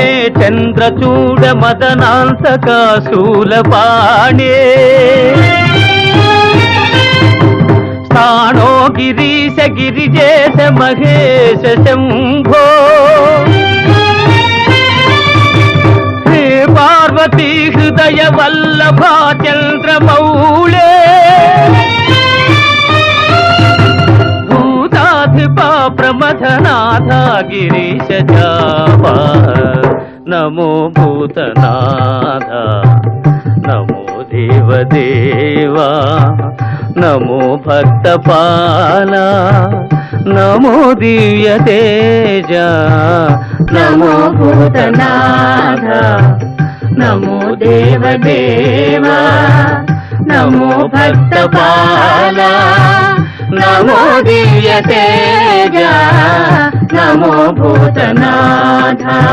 హే చంద్రచూడ మదనాంతక శూలపాణే స్థాణో గిరీశ గిరిజేశ మహేశ శంభో హే పార్వతీ హృదయ వల్లభా చంద్రమౌళే ప్రమథనాథ గిరీశ జాపా నమో భూతనాథ నమో దేవదేవా నమో భక్తపాల నమో దివ్య తేజ నమో భూతనాథ నమో దేవదేవా నమో భక్తపాల నమో దివ్య తేజ నమో భూతనాథ